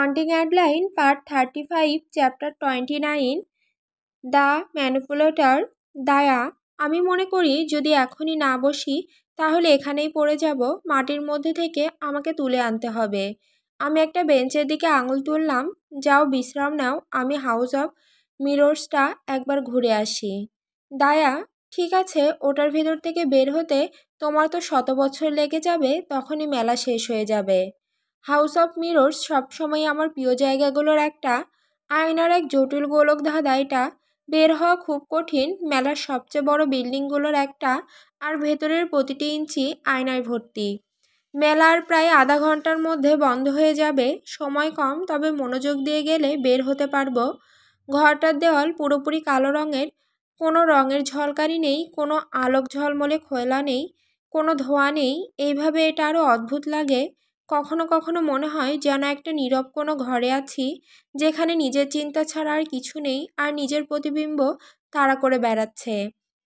Hunting Adeline part 35 chapter 29 the manipulator. দায়া, আমি মনে করি যদি এখনই না বসি তাহলে এখানেই পড়ে যাব। মাটির মধ্যে থেকে আমাকে তুলে আনতে হবে। আমি একটা বেঞ্চের দিকে আঙুল তুললাম। যাও বিশ্রাম নাও, আমি হাউস অফ মিরর্সটা একবার ঘুরে আসি। দায়া, ঠিক আছে, ওটার ভেতর থেকে বের হতে তোমার তো 100 বছর লেগে যাবে, তখনই মেলা শেষ হয়ে যাবে। হাউস অফ মিরর্স সবসময় আমার প্রিয় জায়গাগুলোর একটা। আয়নার এক জটিল গোলক ধাঁধা এটা। বের হওয়া খুব কঠিন। মেলার সবচেয়ে বড় বিল্ডিংগুলোর একটা, আর ভেতরের প্রতিটি ইঞ্চি আয়নায় ভর্তি। মেলার প্রায় আধা ঘন্টার মধ্যে বন্ধ হয়ে যাবে। সময় কম, তবে মনোযোগ দিয়ে গেলে বের হতে পারবো। ঘরটার দেওয়াল পুরোপুরি কালো রঙের। কোনো রঙের ঝলকানি নেই, কোনো আলোক ঝলমলে খোলা নেই, কোনো ধোঁয়া নেই। এইভাবে এটা আরও অদ্ভুত লাগে। কখনো কখনো মনে হয় যেন একটা নীরব কোনো ঘরে আছি, যেখানে নিজের চিন্তা ছাড়া আর কিছু নেই, আর নিজের প্রতিবিম্ব তাড়া করে বেড়াচ্ছে।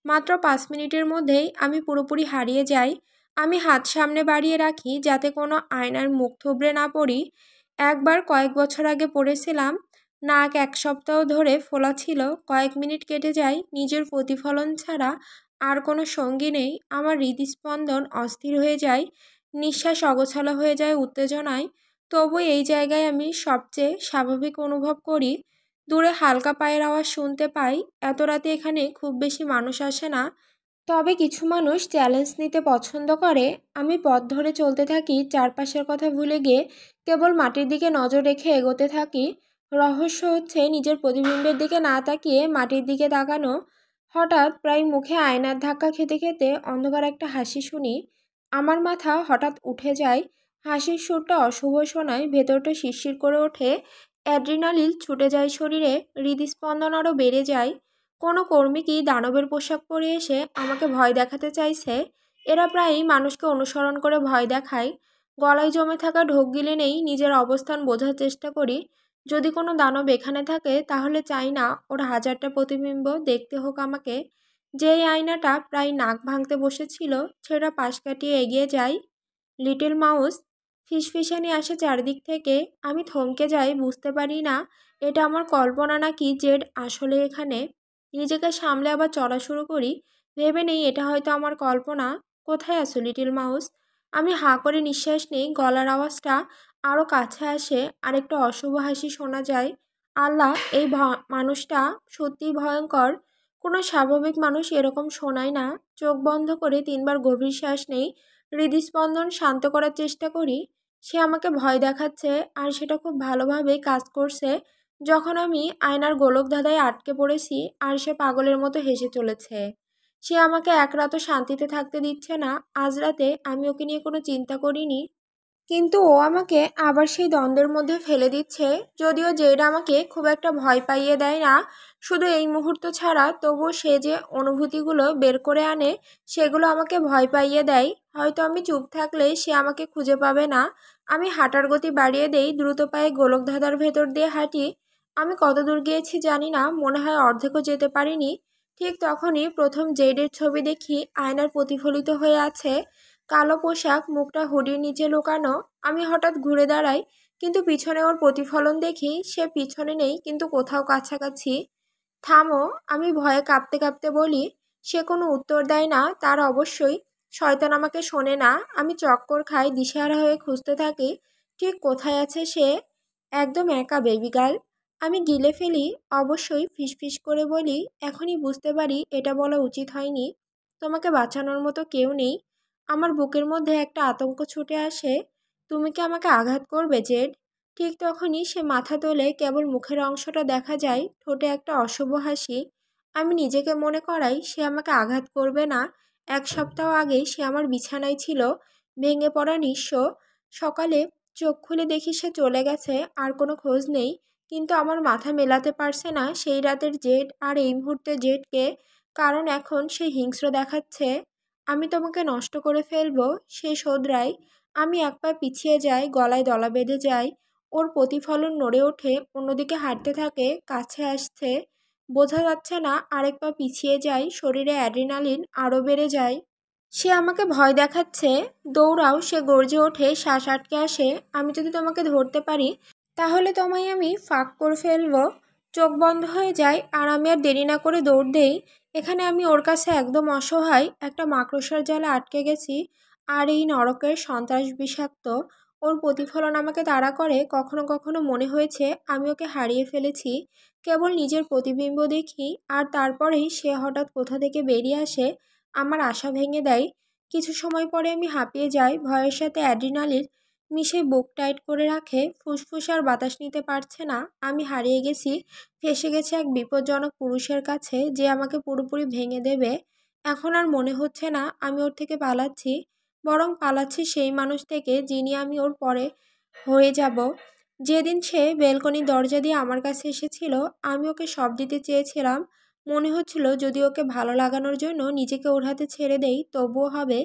মাত্র 5 মিনিটের মধ্যেই আমি পুরোপুরি হারিয়ে যাই। আমি হাত সামনে বাড়িয়ে রাখি যাতে কোনো আয়নার মুখ থুবড়ে না পড়ি। একবার কয়েক বছর আগে পড়েছিলাম। নাক 1 সপ্তাহ ধরে ফোলা ছিল। কয়েক মিনিট কেটে যায়, নিজের প্রতিফলন ছাড়া আর কোনো সঙ্গী নেই। আমার হৃদস্পন্দন অস্থির হয়ে যায়, নিঃশ্বাস অগোছালো হয়ে যায় উত্তেজনায়। তবু এই জায়গায় আমি সবচেয়ে স্বাভাবিক অনুভব করি। দূরে হালকা পায়ের আওয়াজ শুনতে পাই। এত রাতে এখানে খুব বেশি মানুষ আসে না, তবে কিছু মানুষ চ্যালেঞ্জ নিতে পছন্দ করে। আমি পথ ধরে চলতে থাকি, চারপাশের কথা ভুলে গিয়ে কেবল মাটির দিকে নজর রেখে এগোতে থাকি। রহস্য হচ্ছে নিজের প্রতিবিম্বের দিকে না তাকিয়ে মাটির দিকে তাকানো। হঠাৎ প্রায় মুখে আয়নার ধাক্কা খেতে খেতে অন্ধকার একটা হাসি শুনি। আমার মাথা হঠাৎ উঠে যায়। হাসির সুরটা অশুভ শোনায়, ভেতরটা শিরশির করে ওঠে। অ্যাড্রিনালিন ছুটে যায় শরীরে, হৃদস্পন্দন আরও বেড়ে যায়। কোনো কর্মী কি দানবের পোশাক পরে এসে আমাকে ভয় দেখাতে চাইছে? এরা প্রায়ই মানুষকে অনুসরণ করে ভয় দেখায়। গলায় জমে থাকা ঢোক গিলে নেই, নিজের অবস্থান বোঝার চেষ্টা করি। যদি কোনো দানব এখানে থাকে তাহলে চাই না ওর 1000টা প্রতিবিম্ব দেখতে হোক আমাকে। যেই আয়নাটা প্রায় নাক ভাঙতে বসেছিল সেটা পাশ কাটিয়ে এগিয়ে যায়। লিটল মাউস ফিসফিসানি আসে চারদিক থেকে। আমি থমকে যাই, বুঝতে পারি না এটা আমার কল্পনা নাকি জেড আসলে এখানে। নিজেকে সামলে আবার চলা শুরু করি, ভেবে নেই এটা হয়তো আমার কল্পনা। কোথায় আছো লিটল মাউস? আমি হাঁ করে নিঃশ্বাস নেই। গলার আওয়াজটা আরও কাছে আসে, আর একটা অশুভ হাসি শোনা যায়। আল্লাহ, এই মানুষটা সত্যিই ভয়ঙ্কর। কোনো স্বাভাবিক মানুষ এরকম শোনায় না। চোখ বন্ধ করে 3বার গভীর শ্বাস নেই, হৃদস্পন্দন শান্ত করার চেষ্টা করি। সে আমাকে ভয় দেখাচ্ছে, আর সেটা খুব ভালোভাবেই কাজ করছে। যখন আমি আয়নার গোলক ধাঁধায় আটকে পড়েছি, আর সে পাগলের মতো হেসে চলেছে। সে আমাকে এক রাতও শান্তিতে থাকতে দিচ্ছে না। আজ রাতে আমি ওকে নিয়ে কোনো চিন্তা করিনি, কিন্তু ও আমাকে আবার সেই দ্বন্দ্বের মধ্যে ফেলে দিচ্ছে। যদিও জেড আমাকে খুব একটা ভয় পাইয়ে দেয় না, শুধু এই মুহূর্ত ছাড়া, তবুও সে যে অনুভূতিগুলো বের করে আনে সেগুলো আমাকে ভয় পাইয়ে দেয়। হয়তো আমি চুপ থাকলে সে আমাকে খুঁজে পাবে না। আমি হাঁটার গতি বাড়িয়ে দেই, দ্রুত পায়ে গোলক ধাঁধার ভেতর দিয়ে হাঁটি। আমি কত দূর গিয়েছি জানি না, মনে হয় অর্ধেকও যেতে পারিনি। ঠিক তখনই প্রথম জেডের ছবি দেখি, আয়নার প্রতিফলিত হয়ে আছে। কালো পোশাক, মুখটা হুডির নিচে লুকানো। আমি হঠাৎ ঘুরে দাঁড়াই, কিন্তু পিছনে ওর প্রতিফলন দেখি। সে পিছনে নেই, কিন্তু কোথাও কাছাকাছি। থামো, আমি ভয়ে কাঁপতে কাঁপতে বলি। সে কোনো উত্তর দেয় না। তার অবশ্যই শয়তান আমাকে শোনে না। আমি চক্কর খাই, দিশেহারা হয়ে খুঁজতে থাকি ঠিক কোথায় আছে সে। একদম একা বেবি গার্ল, আমি গিলে ফেলি। অবশ্যই ফিসফিস করে বলি, এখনই বুঝতে পারি এটা বলা উচিত হয়নি। তোমাকে বাঁচানোর মতো কেউ নেই। আমার বুকের মধ্যে একটা আতঙ্ক ছুটে আসে। তুমি কি আমাকে আঘাত করবে জেড? ঠিক তখনই সে মাথা তোলে, কেবল মুখের অংশটা দেখা যায়, ঠোঁটে একটা অশুভ হাসি। আমি নিজেকে মনে করাই সে আমাকে আঘাত করবে না। 1 সপ্তাহ আগেই সে আমার বিছানায় ছিল, ভেঙে পড়া নিঃস্ব। সকালে চোখ খুলে দেখি সে চলে গেছে, আর কোনো খোঁজ নেই। কিন্তু আমার মাথা মেলাতে পারছে না সেই রাতের জেড আর এই মুহূর্তে জেডকে, কারণ এখন সে হিংস্র দেখাচ্ছে। আমি তোমাকে নষ্ট করে ফেলবো, সে শোধরায়। আমি এক পা পিছিয়ে যাই, গলায় দলা বেঁধে যায়। ওর প্রতিফলন নড়ে ওঠে, অন্যদিকে হাঁটতে থাকে, কাছে আসছে। বোঝা যাচ্ছে না, আরেক পা পিছিয়ে যাই, শরীরে অ্যাড্রিনালিন আরও বেড়ে যায়। সে আমাকে ভয় দেখাচ্ছে। দৌড়াও, সে গর্জে ওঠে, শ্বাস আটকে আসে। আমি যদি তোমাকে ধরতে পারি তাহলে তোমায় আমি ফাঁক করে ফেলবো। চোখ বন্ধ হয়ে যায় আর আমি আর দেরি না করে দৌড় দেই। এখানে আমি ওর কাছে একদম অসহায় একটা মাকড়সার জালে আটকে গেছি। আর এই নরকের সন্ত্রাস বিষাক্ত ওর প্রতিফলন আমাকে তাড়া করে। কখনো কখনো মনে হয়েছে আমি ওকে হারিয়ে ফেলেছি। কেবল নিজের প্রতিবিম্ব দেখি আর তারপরেই সে হঠাৎ কোথা থেকে বেরিয়ে আসে, আমার আশা ভেঙে দেয়। কিছু সময় পরে আমি হাঁপিয়ে যাই, ভয়ের সাথে অ্যাড্রিনালিন মিশে বুক টাইট করে রাখে, ফুসফুস আর বাতাস নিতে পারছে না। আমি হারিয়ে গেছি, ফেঁসে গেছি এক বিপজ্জনক পুরুষের কাছে যে আমাকে পুরোপুরি ভেঙে দেবে। এখন আর মনে হচ্ছে না আমি ওর থেকে পালাচ্ছি, বরং পালাচ্ছি সেই মানুষ থেকে যিনি আমি ওর পরে হয়ে যাব। যেদিন সে বেলকনির দরজা দিয়ে আমার কাছে এসেছিল, আমি ওকে সব দিতে চেয়েছিলাম। মনে হচ্ছিল যদি ওকে ভালো লাগানোর জন্য নিজেকে ওর হাতে ছেড়ে দেই তবুও হবে।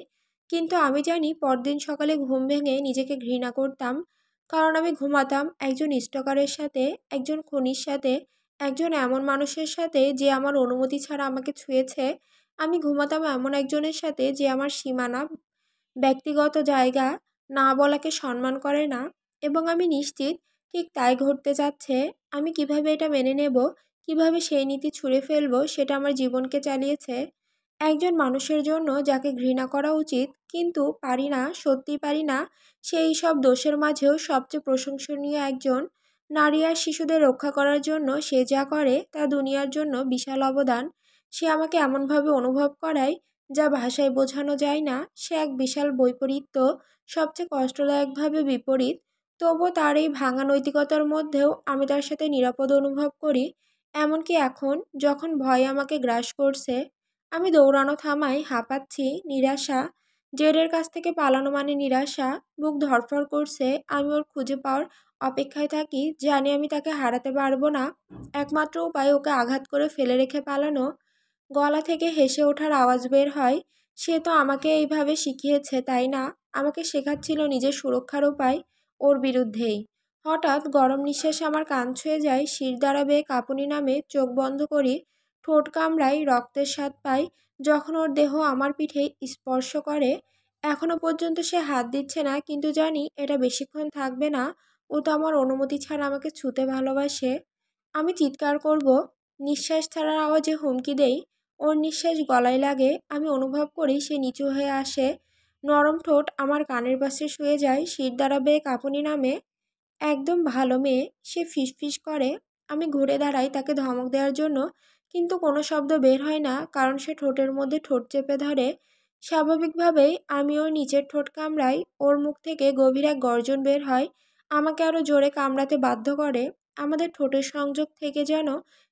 কিন্তু আমি জানি পরদিন সকালে ঘুম ভেঙে নিজেকে ঘৃণা করতাম। কারণ আমি ঘুমাতাম একজন স্টকারের সাথে, একজন খুনির সাথে, একজন এমন মানুষের সাথে যে আমার অনুমতি ছাড়া আমাকে ছুঁয়েছে। আমি ঘুমাতাম এমন একজনের সাথে যে আমার সীমানা, ব্যক্তিগত জায়গা না বলাকে সম্মান করে না। এবং আমি নিশ্চিত ঠিক তাই ঘটতে যাচ্ছে। আমি কিভাবে এটা মেনে নেব, কিভাবে সেই নীতি ছুঁড়ে ফেলবো, সেটা আমার জীবনকে চালিয়েছে। একজন মানুষের জন্য যাকে ঘৃণা করা উচিত কিন্তু পারি না, সত্যিই পারি না। সেই সব দোষের মাঝেও সবচেয়ে প্রশংসনীয় একজন। নারী আর শিশুদের রক্ষা করার জন্য সে যা করে তা দুনিয়ার জন্য বিশাল অবদান। সে আমাকে এমনভাবে অনুভব করায় যা ভাষায় বোঝানো যায় না। সে এক বিশাল বৈপরীত্য, সবচেয়ে কষ্টদায়কভাবে বিপরীত। তবুও তার এই ভাঙা নৈতিকতার মধ্যেও আমি তার সাথে নিরাপদ অনুভব করি। এমনকি এখন যখন ভয় আমাকে গ্রাস করছে, আমি দৌড়ানো থামাই, হাঁপাচ্ছি, নিরাশা। জেডের কাছ থেকে পালানো মানে নিরাশা। বুক ধড়ফড় করছে। আমি ওর খুঁজে পাওয়ার অপেক্ষায় থাকি, জানি আমি তাকে হারাতে পারবো না। একমাত্র উপায় ওকে আঘাত করে ফেলে রেখে পালানো। গলা থেকে হেসে ওঠার আওয়াজ বের হয়। সে তো আমাকে এইভাবে শিখিয়েছে, তাই না? আমাকে শেখাচ্ছিল নিজের সুরক্ষার উপায় ওর বিরুদ্ধেই। হঠাৎ গরম নিঃশ্বাসে আমার কান ছুঁয়ে যায়, শির দাঁড়াবে, কাঁপুনি নামে, চোখ বন্ধ করি, ঠোঁট কামড়াই, রক্তের স্বাদ পাই যখন ওর দেহ আমার পিঠে স্পর্শ করে। এখনো পর্যন্ত সে হাত দিচ্ছে না, কিন্তু জানি এটা বেশিক্ষণ থাকবে না। ও তো আমার অনুমতি ছাড়া আমাকে ছুঁতে ভালোবাসে। আমি চিৎকার করব, নিঃশ্বাস ছাড়ার আওয়াজে হুমকি দেই। ওর নিঃশ্বাস গলায় লাগে। আমি অনুভব করি সে নিচু হয়ে আসে, নরম ঠোঁট আমার কানের পাশে শুয়ে যায়, শির দাঁড়াবে, কাঁপুনি নামে। একদম ভালো মেয়ে, সে ফিসফিস করে। আমি ঘুরে দাঁড়াই তাকে ধমক দেওয়ার জন্য, কিন্তু কোনো শব্দ বের হয় না, কারণ সে ঠোঁটের মধ্যে ঠোঁট চেপে ধরে। স্বাভাবিকভাবেই আমি ওর নিচের ঠোঁট কামড়াই। ওর মুখ থেকে গভীর এক গর্জন বের হয়, আমাকে আরও জোরে কামড়াতে বাধ্য করে। আমাদের ঠোঁটের সংযোগ থেকে যেন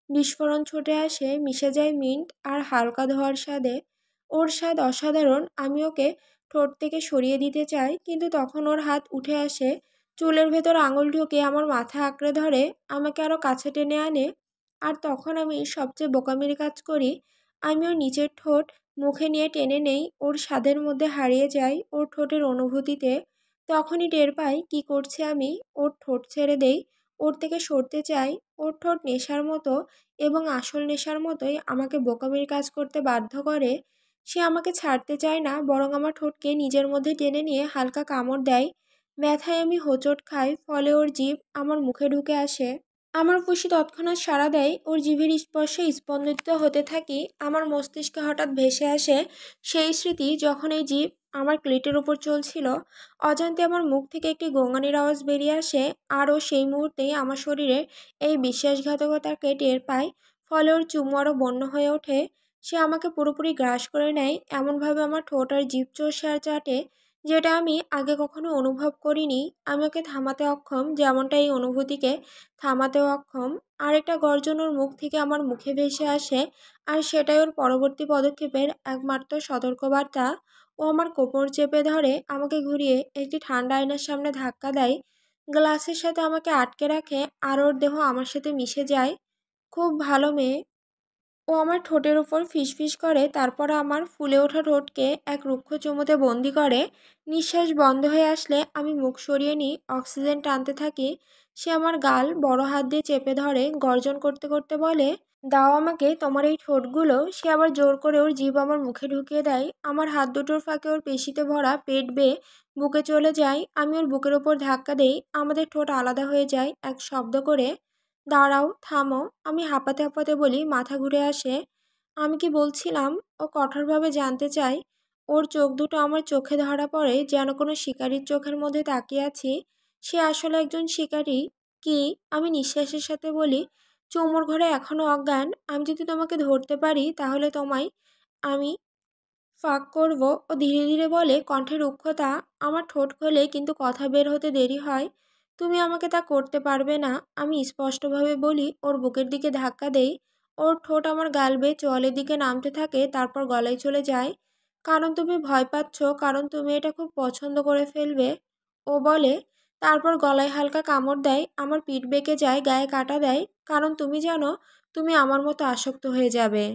বিস্ফোরণ ছুটে আসে, মিশে যায় মিন্ট আর হালকা ধোয়ার স্বাদে। ওর স্বাদ অসাধারণ। আমি ওকে ঠোঁট থেকে সরিয়ে দিতে চাই, কিন্তু তখন ওর হাত উঠে আসে, চুলের ভেতর আঙুল ঢুকে আমার মাথা আঁকড়ে ধরে, আমাকে আরও কাছে টেনে আনে। আর তখন আমি সবচেয়ে বোকামির কাজ করি। আমি ওর নিচের ঠোঁট মুখে নিয়ে টেনে নেই, ওর স্বাদের মধ্যে হারিয়ে যাই, ওর ঠোঁটের অনুভূতিতে। তখনই টের পাই কি করছে আমি। ওর ঠোঁট ছেড়ে দেই, ওর থেকে সরতে চাই। ওর ঠোঁট নেশার মতো, এবং আসল নেশার মতোই আমাকে বোকামির কাজ করতে বাধ্য করে। সে আমাকে ছাড়তে চায় না, বরং আমার ঠোঁটকে নিজের মধ্যে টেনে নিয়ে হালকা কামড় দেয়। ব্যথায় আমি হোঁচট খাই, ফলে ওর জিভ আমার মুখে ঢুকে আসে। আমার ফুসি তৎক্ষণাৎ সাড়া দেয়, ওর জিভের স্পর্শে স্পন্দিত হতে থাকি। আমার মস্তিষ্কে হঠাৎ ভেসে আসে সেই স্মৃতি যখন এই জিভ আমার ক্লিটের উপর চলছিল। অজান্তে আমার মুখ থেকে একটি গোঙানির আওয়াজ বেরিয়ে আসে, আর ও সেই মুহূর্তেই আমার শরীরে এই বিশ্বাসঘাতকতাকে টের পায়। ফলে ওর চুমু আরও বন্য হয়ে ওঠে। সে আমাকে পুরোপুরি গ্রাস করে নেয়, এমনভাবে আমার ঠোঁট আর জিভ চষে আর চাটে, যেটা আমি আগে কখনো অনুভব করিনি। আমি ওকে থামাতে অক্ষম, যেমনটা এই অনুভূতিকে থামাতেও অক্ষম। আরেকটা গর্জন ওর মুখ থেকে আমার মুখে ভেসে আসে, আর সেটাই ওর পরবর্তী পদক্ষেপের একমাত্র সতর্কবার্তা। ও আমার কোমর চেপে ধরে আমাকে ঘুরিয়ে একটি ঠান্ডা আয়নার সামনে ধাক্কা দেয়, গ্লাসের সাথে আমাকে আটকে রাখে, আর ওর দেহ আমার সাথে মিশে যায়। খুব ভালো মেয়ে। ও আমার ঠোঁটের উপর ফিসফিস করে, তারপর আমার ফুলে ওঠা ঠোঁটকে এক রুক্ষ চুমুতে বন্দি করে। নিঃশ্বাস বন্ধ হয়ে আসলে আমি মুখ সরিয়ে নিই, অক্সিজেন টানতে থাকি। সে আমার গাল বড় হাত দিয়ে চেপে ধরে, গর্জন করতে করতে বলে, দাও আমাকে তোমার এই ঠোঁটগুলো। সে আবার জোর করে ওর জিভ আমার মুখে ঢুকিয়ে দেয়। আমার হাত দুটোর ফাঁকে ওর পেশিতে ভরা পেট বেয়ে বুকে চলে যায়। আমি ওর বুকের ওপর ধাক্কা দেই। আমাদের ঠোঁট আলাদা হয়ে যায় এক শব্দ করে। দাঁড়াও, থামো। আমি হাঁপাতে হাঁপাতে বলি, মাথা ঘুরে আসে। আমি কি বলছিলাম? ও কঠোরভাবে জানতে চায়। ওর চোখ দুটো আমার চোখে ধরা পড়ে, যেন কোনো শিকারীর চোখের মধ্যে তাকিয়ে আছি। সে আসলে একজন শিকারী কি? আমি নিঃশ্বাসের সাথে বলি, চুমুর ঘরে এখনো অজ্ঞান। আমি যদি তোমাকে ধরতে পারি তাহলে তোমায় আমি ফাঁক করব। ও ধীরে ধীরে বলে, কণ্ঠে রুক্ষতা। আমার ঠোঁট খোলে কিন্তু কথা বের হতে দেরি হয়। তুমি আমাকে তা করতে পারবে না। আমি স্পষ্টভাবে বলি। ওর বুকের দিকে ধাক্কা দেই। ওর ঠোঁট আমার গাল বেয়ে চোয়ালের দিকে নামতে থাকে, তারপর গলায় চলে যায়। কারণ তুমি ভয় পাচ্ছ, কারণ তুমি এটা খুব পছন্দ করে ফেলবে, ও বলে। তারপর গলায় হালকা কামড় দেয়, আমার পিঠ বেঁকে যায়, গায়ে কাটা দেয়। কারণ তুমি জানো তুমি আমার মতো আসক্ত হয়ে যাবে।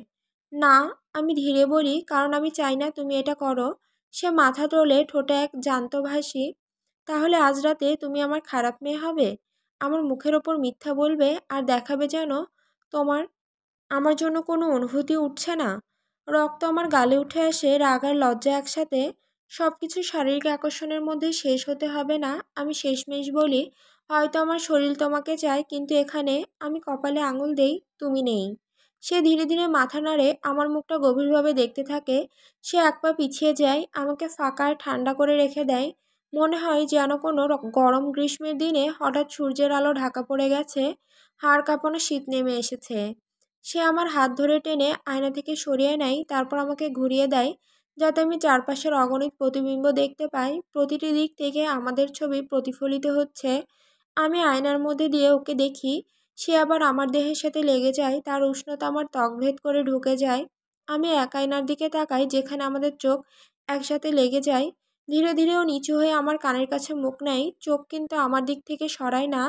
না, আমি ধীরে বলি, কারণ আমি চাই না তুমি এটা করো। সে মাথা তোলে, ঠোঁটে এক জ্যান্ত হাসি। তাহলে আজ রাতে তুমি আমার খারাপ মেয়ে হবে? আমার মুখের ওপর মিথ্যা বলবে আর দেখাবে যেন তোমার আমার জন্য কোনো অনুভূতি উঠছে না। রক্ত আমার গালে উঠে আসে, রাগ আর লজ্জা একসাথে। সব কিছু শারীরিক আকর্ষণের মধ্যে শেষ হতে হবে না। আমি শেষমেশ বলি, হয়তো আমার শরীর তোমাকে চায়, কিন্তু এখানে আমি কপালে আঙুল দেই, তুমি নেই। সে ধীরে ধীরে মাথা নাড়ে, আমার মুখটা গভীরভাবে দেখতে থাকে। সে এক পা পিছিয়ে যায়, আমাকে ফাঁকা আর ঠান্ডা করে রেখে দেয়। মনে হয় যেন কোনো গরম গ্রীষ্মের দিনে হঠাৎ সূর্যের আলো ঢাকা পড়ে গেছে, হাড় কাঁপানো শীত নেমে এসেছে। সে আমার হাত ধরে টেনে আয়না থেকে সরিয়ে নেয়, তারপর আমাকে ঘুরিয়ে দেয়, যাতে আমি চারপাশের অগণিত প্রতিবিম্ব দেখতে পাই। প্রতিটি দিক থেকে আমাদের ছবি প্রতিফলিত হচ্ছে। আমি আয়নার মধ্যে দিয়ে ওকে দেখি। সে আবার আমার দেহের সাথে লেগে যায়, তার উষ্ণতা আমার ত্বক ভেদ করে ঢুকে যায়। আমি এক আয়নার দিকে তাকাই, যেখানে আমাদের চোখ একসাথে লেগে যায়। ধীরে ধীরে ও নিচু হয়ে আমার কানের কাছে মুখ নেয়, চোখ কিন্তু আমার দিক থেকে সরায় না।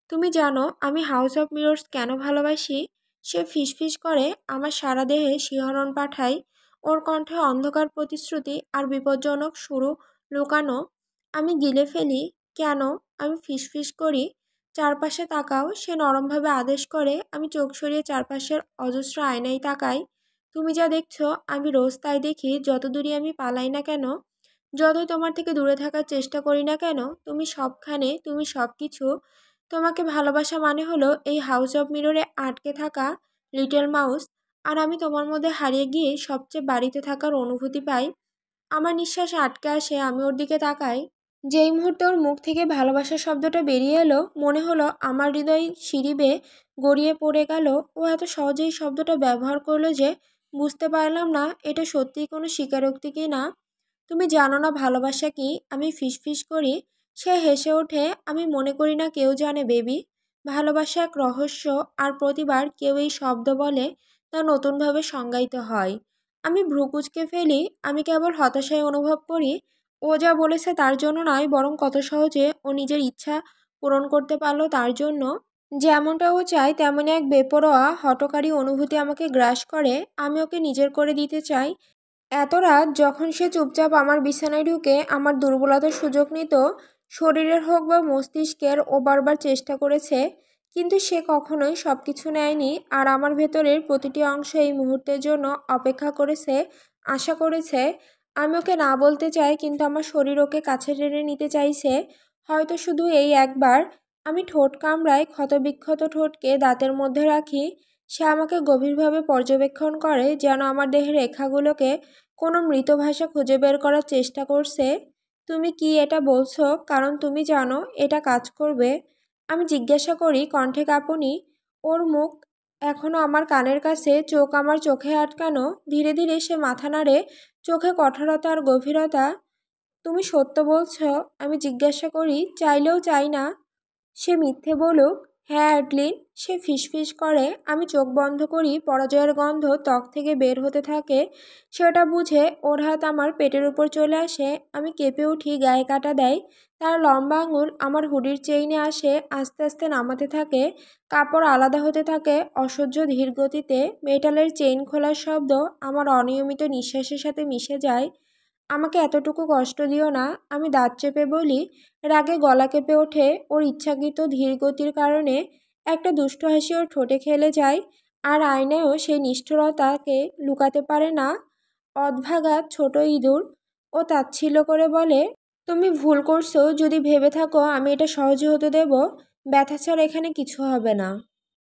তুমি জানো আমি হাউস অফ মিরর্স কেন ভালোবাসি? সে ফিসফিস করে, আমার সারা দেহে শিহরণ পাঠায়। ওর কণ্ঠে অন্ধকার প্রতিশ্রুতি আর বিপজ্জনক শুরু লুকানো। আমি গিলে ফেলি। কেন? আমি ফিসফিস করি। চারপাশে তাকাও। সে নরমভাবে আদেশ করে। আমি চোখ সরিয়ে চারপাশের অজস্র আয়নায় তাকাই। তুমি যা দেখছো আমি রোজ তাই দেখি, যত দূরে আমি পালাই না কেন, যতই তোমার থেকে দূরে থাকার চেষ্টা করি না কেন, তুমি সবখানে, তুমি সব কিছু। তোমাকে ভালোবাসা মানে হলো এই হাউস অফ মিররে আটকে থাকা লিটল মাউস, আর আমি তোমার মধ্যে হারিয়ে গিয়ে সবচেয়ে বাড়িতে থাকার অনুভূতি পাই। আমার নিঃশ্বাস আটকে আসে, আমি ওর দিকে তাকাই। যেই মুহূর্তে ওর মুখ থেকে ভালোবাসা শব্দটা বেরিয়ে এলো, মনে হলো আমার হৃদয় সিঁড়ি বেয়ে গড়িয়ে পড়ে গেল। ও এত সহজেই শব্দটা ব্যবহার করলো যে বুঝতে পারলাম না এটা সত্যিই কোনো স্বীকারোক্তি কি না। তুমি জানো না ভালোবাসা কি? আমি ফিসফিস করি। সে হেসে ওঠে। আমি মনে করি না কেউ জানে বেবি। ভালোবাসা এক রহস্য, আর প্রতিবার কেউ এই শব্দ বলে তা নতুনভাবে সংজ্ঞায়িত হয়। আমি ভ্রু কুঁচকে ফেলি। আমি কেবল হতাশায় অনুভব করি, ও যা বলেছে তার জন্য নয়, বরং কত সহজে ও নিজের ইচ্ছা পূরণ করতে পারলো তার জন্য। যেমনটা ও চায় তেমনই এক বেপরোয়া হঠকারী অনুভূতি আমাকে গ্রাস করে। আমি ওকে নিজের করে দিতে চাই। এত রাত যখন সে চুপচাপ আমার বিছানায় ঢুকে আমার দুর্বলতার সুযোগ নিত, শরীরের হোক বা মস্তিষ্কের, ও বারবার চেষ্টা করেছে, কিন্তু সে কখনোই সব কিছু নেয়নি। আর আমার ভেতরের প্রতিটি অংশ এই মুহূর্তের জন্য অপেক্ষা করেছে, আশা করেছে। আমি ওকে না বলতে চাই, কিন্তু আমার শরীর ওকে কাছে টেনে নিতে চাইছে। হয়তো শুধু এই একবার। আমি ঠোঁট কামড়াই, ক্ষতবিক্ষত ঠোঁটকে দাঁতের মধ্যে রাখি। সে আমাকে গভীরভাবে পর্যবেক্ষণ করে, যেন আমার দেহের রেখাগুলোকে কোনো মৃত ভাষা খুঁজে বের করার চেষ্টা করছে। তুমি কি এটা বলছো কারণ তুমি জানো এটা কাজ করবে? আমি জিজ্ঞাসা করি, কণ্ঠে কাঁপুনি। ওর মুখ এখনো আমার কানের কাছে, চোখ আমার চোখে আটকানো। ধীরে ধীরে সে মাথা নাড়ে, চোখে কঠোরতা আর গভীরতা। তুমি সত্য বলছো? আমি জিজ্ঞাসা করি, চাইলেও চাই না সে মিথ্যে বলুক। হ্যাঁ অ্যাডলিন। সে ফিসফিস করে। আমি চোখ বন্ধ করি, পরাজয়ের গন্ধ ত্বক থেকে বের হতে থাকে। সেটা বুঝে ওর হাত আমার পেটের উপর চলে আসে। আমি কেঁপে উঠি, গায়ে কাটা দেয়। তার লম্বা আঙুল আমার হুডির চেইনে আসে, আস্তে আস্তে নামাতে থাকে। কাপড় আলাদা হতে থাকে অসহ্য ধীর গতিতে। মেটালের চেইন খোলার শব্দ আমার অনিয়মিত নিঃশ্বাসের সাথে মিশে যায়। আমাকে এতটুকু কষ্ট দিও না। আমি দাঁত চেপে বলি। রাগে গলা কেঁপে ওঠে। ওর ইচ্ছাকৃত ধীর গতির কারণে একটা দুষ্ট হাসি ওর ঠোঁটে খেলে যায়, আর আয়নায়ও সেই নিষ্ঠুরতাকে লুকাতে পারে না। অদভাগা ছোট ইঁদুর, ও তাচ্ছিল্য করে বলে, তুমি ভুল করছো যদি ভেবে থাকো আমি এটা সহজে হতে দেব। ব্যথা ছাড়া এখানে কিছু হবে না।